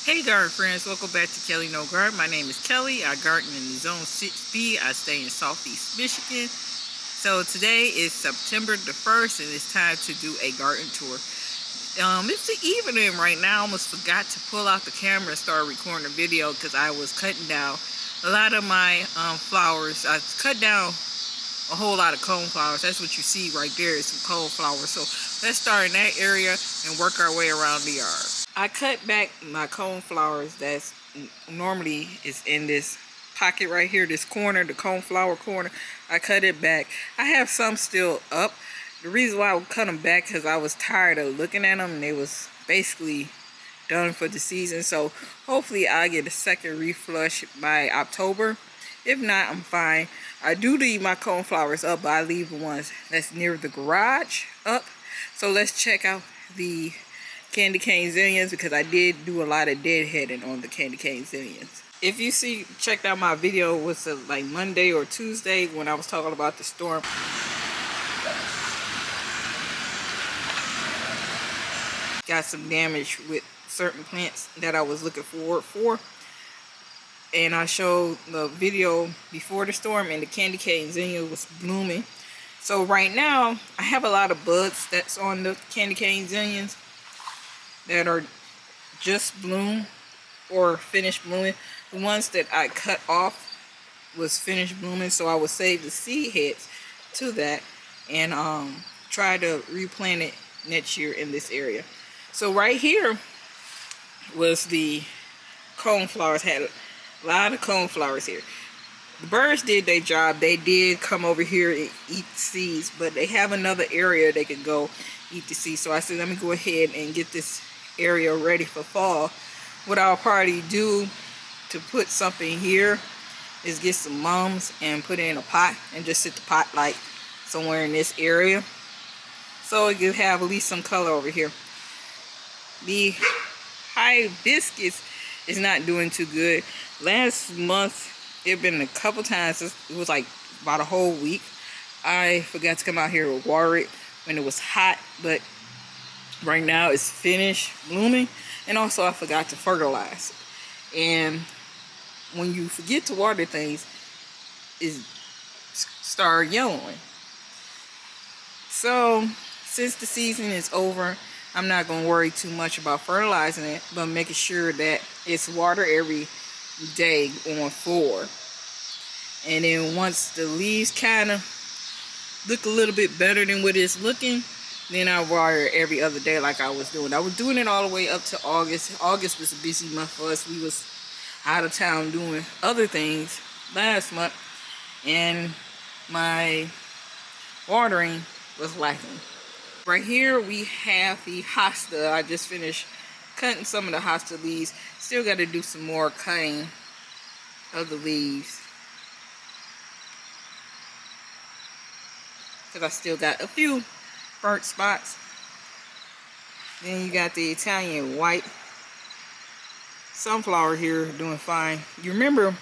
Hey garden friends, welcome back to KellyNo Garden. My name is Kelly. I garden in the Zone 6B. I stay in Southeast Michigan. So today is September the 1st and it's time to do a garden tour. It's the evening right now. I almost forgot to pull out the camera and start recording a video because I was cutting down a lot of my flowers. I cut down a whole lot of coneflowers. That's what you see right there is some coneflowers. So let's start in that area and work our way around the yard. I cut back my coneflowers that's normally is in this pocket right here, this corner, the coneflower corner. I cut it back. I have some still up. The reason why I would cut them back because I was tired of looking at them and they was basically done for the season. So hopefully I'll get a second reflush by October. If not, I'm fine. I do leave my coneflowers up, but I leave the ones that's near the garage up. So let's check out the candy cane zillions because I did do a lot of deadheading on the candy cane zillions. If you checked out my video, was it like Monday or Tuesday when I was talking about the storm? Got some damage with certain plants that I was looking forward for. And I showed the video before the storm and the candy cane zinnia was blooming. So right now, I have a lot of buds that's on the candy cane zinnias that are just bloom or finished blooming. The ones that I cut off was finished blooming, so I would save the seed heads to that and try to replant it next year in this area. So right here was the coneflowers. Had a lot of coneflowers here. The birds did their job. They did come over here and eat seeds, but they have another area they could go eat the seeds. So I said, let me go ahead and get this area ready for fall. What I'll probably do to put something here is get some mums and put it in a pot and just sit the pot like somewhere in this area so it can have at least some color over here. The hibiscus is not doing too good. Last month it been a couple times, it was like about a whole week, I forgot to come out here and water it when it was hot, but right now it's finished blooming. And also I forgot to fertilize it. And when you forget to water things, it start yellowing. So since the season is over, I'm not going to worry too much about fertilizing it, but making sure that it's water every day going forward. And then once the leaves kind of look a little bit better than what it's looking, then I water every other day like I was doing. I was doing it all the way up to August. August was a busy month for us. We was out of town doing other things last month, and my watering was lacking. Right here we have the Hosta. I just finished cutting some of the Hosta leaves. Still got to do some more cutting of the leaves because I still got a few burnt spots. Then you got the Italian white sunflower here doing fine. You remember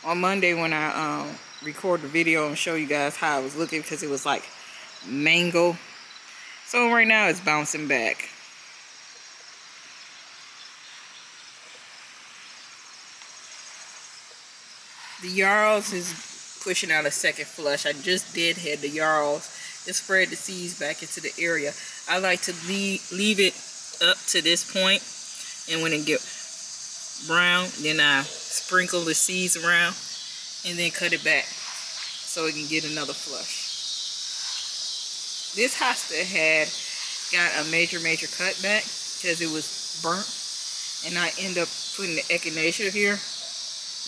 on Monday when I recorded the video and show you guys how it was looking because it was like mango. So right now it's bouncing back. The yarrows is pushing out a second flush. I just did head the yarrows to spread the seeds back into the area. I like to leave it up to this point, and when it get brown, then I sprinkle the seeds around and then cut it back so it can get another flush. This hosta had got a major cutback because it was burnt, and I end up putting the echinacea here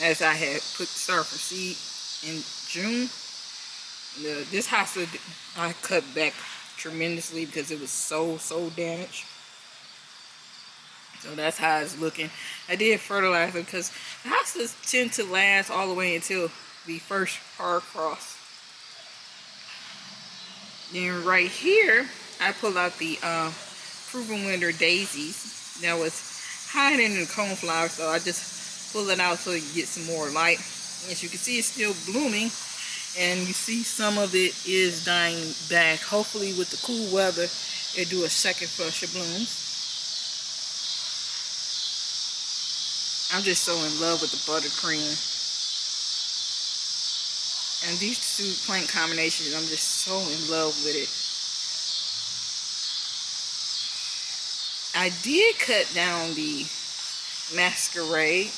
as I had started from seed in June. This hosta I cut back tremendously because it was so damaged. So that's how it's looking. I did fertilize it because the hostas tend to last all the way until the first hard frost. Then right here, I pulled out the proven winter daisies that was hiding in the coneflower, so I just pull it out so it can get some more light. As you can see, it's still blooming, and you see some of it is dying back. Hopefully with the cool weather, it'll do a second flush of blooms. I'm just so in love with the buttercream. And these two plant combinations, I'm just so in love with it. I did cut down the masquerade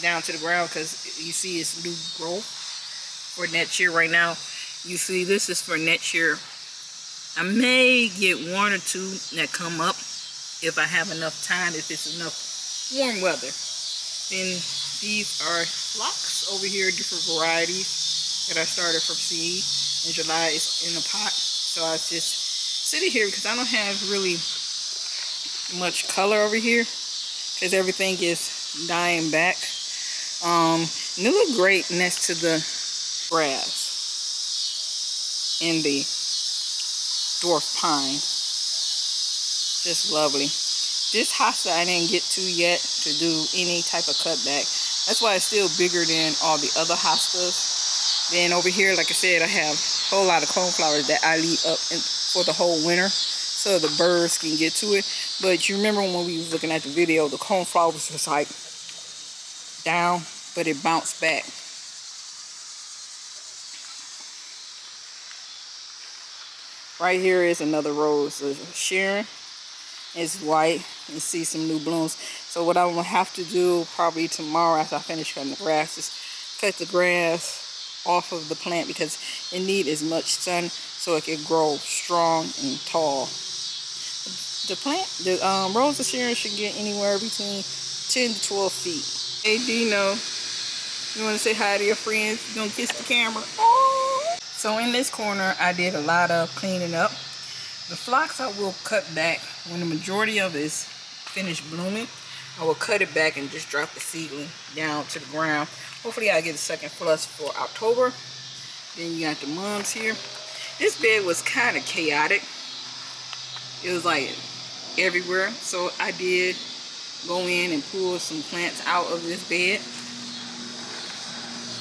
down to the ground because you see it's new growth for next year. Right now, you see this is for next year. I may get one or two that come up if I have enough time, if it's enough warm weather. Then these are phlox over here, different varieties that I started from seed. In July, it's in a pot. So I was just sitting here because I don't have really much color over here because everything is dying back. And they look great next to the grass in the dwarf pine. Just lovely. This hosta I didn't get to yet to do any type of cutback. That's why it's still bigger than all the other hostas. Then over here, like I said, I have a whole lot of coneflowers that I leave up for the whole winter so the birds can get to it. But you remember when we was looking at the video, the coneflowers was like down, but it bounced back. Right here is another rose of Sharon. It's white. You see some new blooms. So what I'm gonna have to do probably tomorrow after I finish cutting the grass is cut the grass off of the plant because it needs as much sun so it can grow strong and tall. The plant, the rose of Sharon should get anywhere between 10 to 12 feet. Hey Dino, you want to say hi to your friends? You gonna kiss the camera? Oh. So in this corner, I did a lot of cleaning up. The phlox I will cut back when the majority of it is finished blooming. I will cut it back and just drop the seedling down to the ground. Hopefully I get a second flush for October. Then you got the mums here. This bed was kind of chaotic. It was like everywhere. So I did go in and pull some plants out of this bed.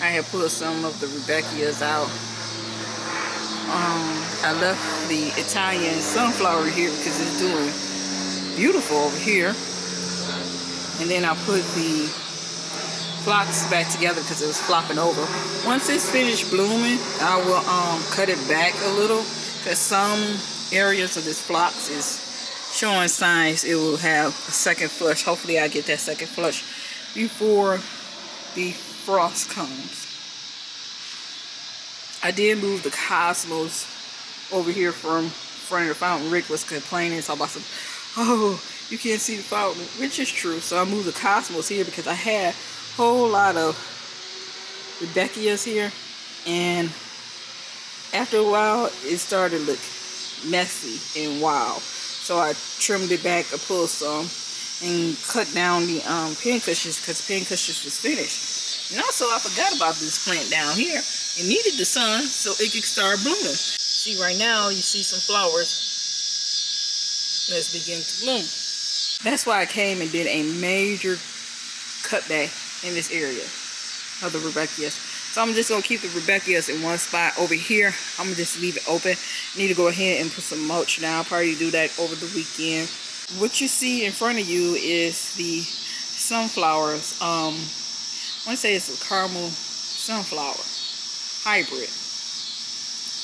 I have pulled some of the Rebeccias out. I left the Italian sunflower here because it's doing beautiful over here. And then I put the phlox back together because it was flopping over. Once it's finished blooming, I will cut it back a little because some areas of this phlox is showing signs it will have a second flush. Hopefully I get that second flush before the frost comes. I did move the cosmos over here from front of the fountain. Rick was complaining about some, oh, you can't see the fountain, which is true. So I moved the cosmos here because I had a whole lot of Rebeccias here. And after a while, it started to look messy and wild. So I trimmed it back, I pulled some, and cut down the pin cushions because the pin cushions was finished. And also, I forgot about this plant down here. It needed the sun so it could start blooming. See, right now, you see some flowers. Let's begin to bloom. That's why I came and did a major cutback in this area of the Rebeccias. So I'm just going to keep the Rebeccias in one spot over here. I'm going to just leave it open. I need to go ahead and put some mulch down. I'll probably do that over the weekend. What you see in front of you is the sunflowers. I want to say it's a caramel sunflower hybrid.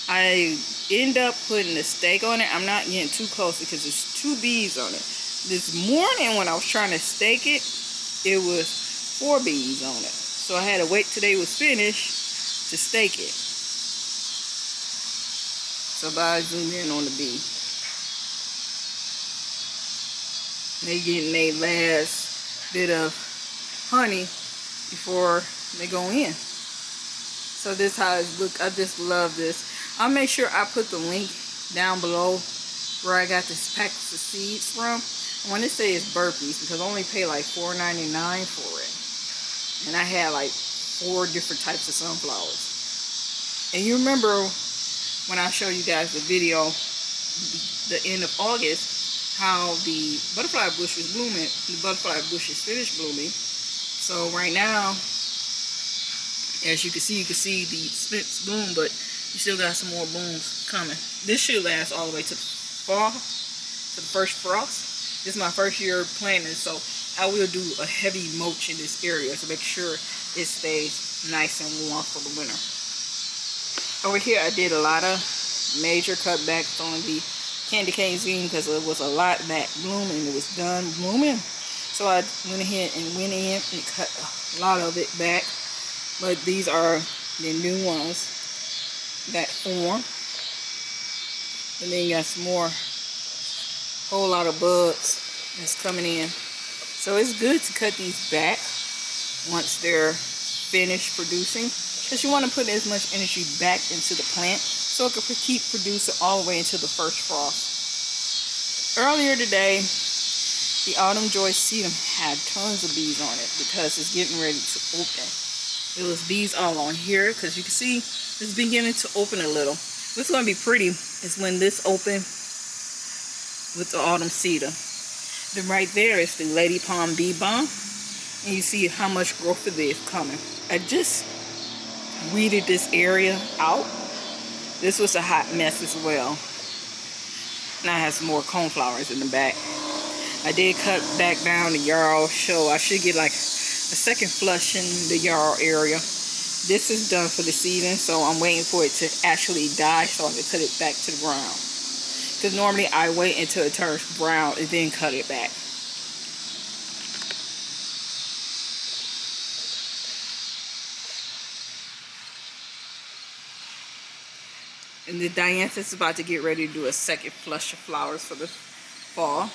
I end up putting a stake on it. I'm not getting too close because there's 2 bees on it. This morning when I was trying to stake it, it was 4 bees on it. So I had to wait till they was finished to stake it. So I zoom in on the bee. They getting their last bit of honey before they go in. So this how it look. I just love this. I'll make sure I put the link down below where I got this pack of seeds from. I want to say it's burpees because I only pay like $4.99 for it. And I had like 4 different types of sunflowers. And you remember when I showed you guys the video, the end of August, how the butterfly bush was blooming. The butterfly bush is finished blooming. So right now, as you can see the splits bloom, but you still got some more blooms coming. This should last all the way to the fall, to the first frost. This is my first year planting, so I will do a heavy mulch in this area to make sure it stays nice and warm for the winter. Over here I did a lot of major cutbacks on the candy cane zine because it was a lot that blooming. It was done blooming. So I went ahead and went in and cut a lot of it back. But these are the new ones that form. And then you got some more, whole lot of buds that's coming in. So it's good to cut these back once they're finished producing, because you want to put as much energy back into the plant so it can keep producing all the way into the first frost. Earlier today, the Autumn Joy Sedum had tons of bees on it because it's getting ready to open. It was bees all on here because you can see it's beginning to open a little. What's going to be pretty is when this open with the Autumn Sedum. Then right there is the Lady Palm Bee Balm. And you see how much growth of this coming. I just weeded this area out. This was a hot mess as well. Now I have some more coneflowers in the back. I did cut back down the yarrow, so I should get like a second flush in the yarrow area. This is done for the season, so I'm waiting for it to actually die so I can cut it back to the ground. Because normally I wait until it turns brown and then cut it back. And the dianthus is about to get ready to do a second flush of flowers for the fall.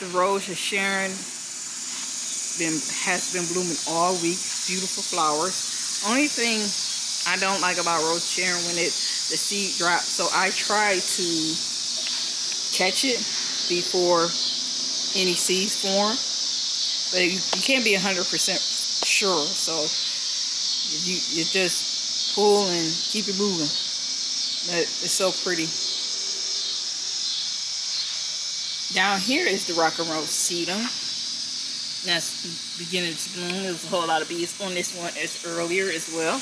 The rose Has Sharon has been blooming all week. Beautiful flowers. Only thing I don't like about Rose Sharon when the seed drops. So I try to catch it before any seeds form. But you can't be 100% sure. So you just pull and keep it moving. But it's so pretty. Down here is the Rock and Roll Sedum. That's beginning to bloom. There's a whole lot of bees on this one as earlier as well.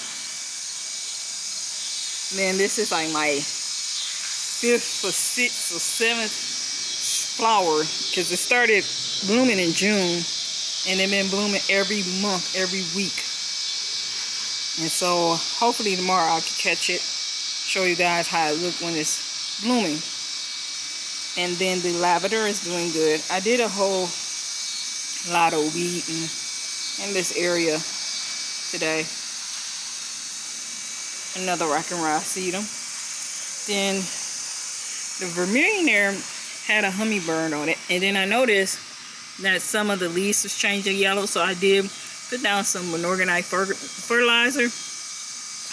Man, this is like my 5th or 6th or 7th flower because it started blooming in June and they've been blooming every month, every week. And so hopefully tomorrow I can catch it, show you guys how it looks when it's blooming. And then the lavender is doing good. I did a whole lot of weeding in this area today. Another Rock and Roll Sedum. Then the vermilion there had a hummingbird on it. And then I noticed that some of the leaves was changing yellow. So I did put down some organic fertilizer.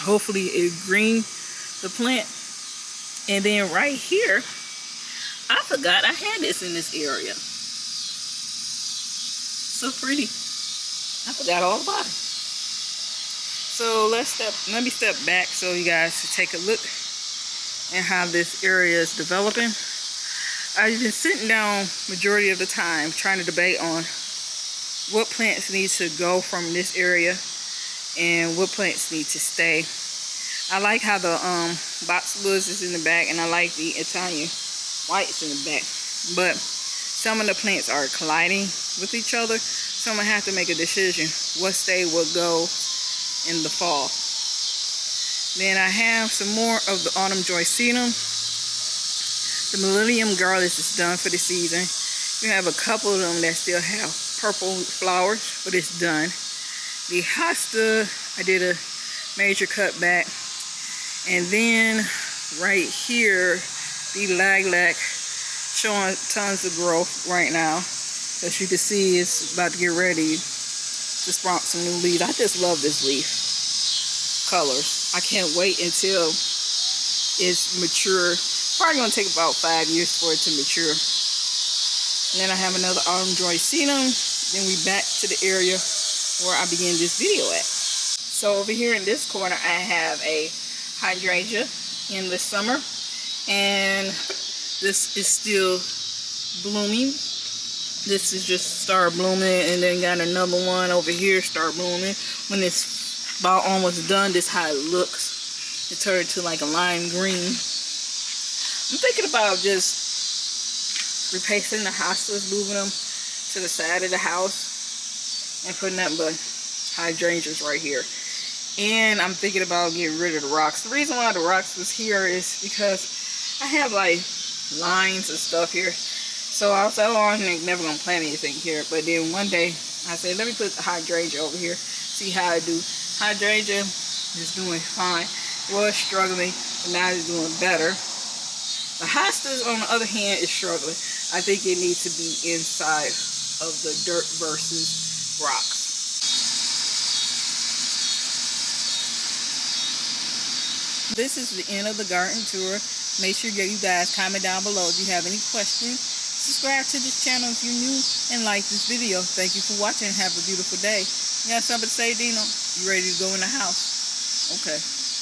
Hopefully it green the plant. And then right here, I forgot I had this in this area. So pretty. I forgot all about it. So let me step back so you guys can take a look at how this area is developing. I've been sitting down majority of the time trying to debate on what plants need to go from this area and what plants need to stay. I like how the boxwoods is in the back, and I like the Italian whites in the back. But some of the plants are colliding with each other, so I'm gonna have to make a decision what stay, what go in the fall. Then I have some more of the Autumn Joy Sedum. The Millennium Garlic is done for the season. We have a couple of them that still have purple flowers, but it's done. The Hosta, I did a major cutback. And then right here, the lilac showing tons of growth right now. As you can see, it's about to get ready to sprout some new leaves. I just love this leaf colors. I can't wait until it's mature. Probably gonna take about 5 years for it to mature. And then I have another Autumn Joy Sedum. Then we back to the area where I began this video at. So over here in this corner, I have a hydrangea in the summer, and this is still blooming. This is just start blooming, and then got another one over here start blooming. When it's about almost done, this is how it looks. It turned to like a lime green. I'm thinking about just replacing the hostas, moving them to the side of the house, and putting nothing but hydrangeas right here. And I'm thinking about getting rid of the rocks. The reason why the rocks was here is because I have like lines and stuff here. So I was like, oh, I'm never gonna plant anything here. But then one day I said, let me put the hydrangea over here, see how I do. Hydrangea is doing fine. It was struggling, but now it's doing better. The hostas, on the other hand, is struggling. I think it needs to be inside of the dirt versus rocks. This is the end of the garden tour. Make sure you guys comment down below if you have any questions. Subscribe to this channel if you're new and like this video. Thank you for watching. Have a beautiful day. You got something to say, Dino? You ready to go in the house? Okay.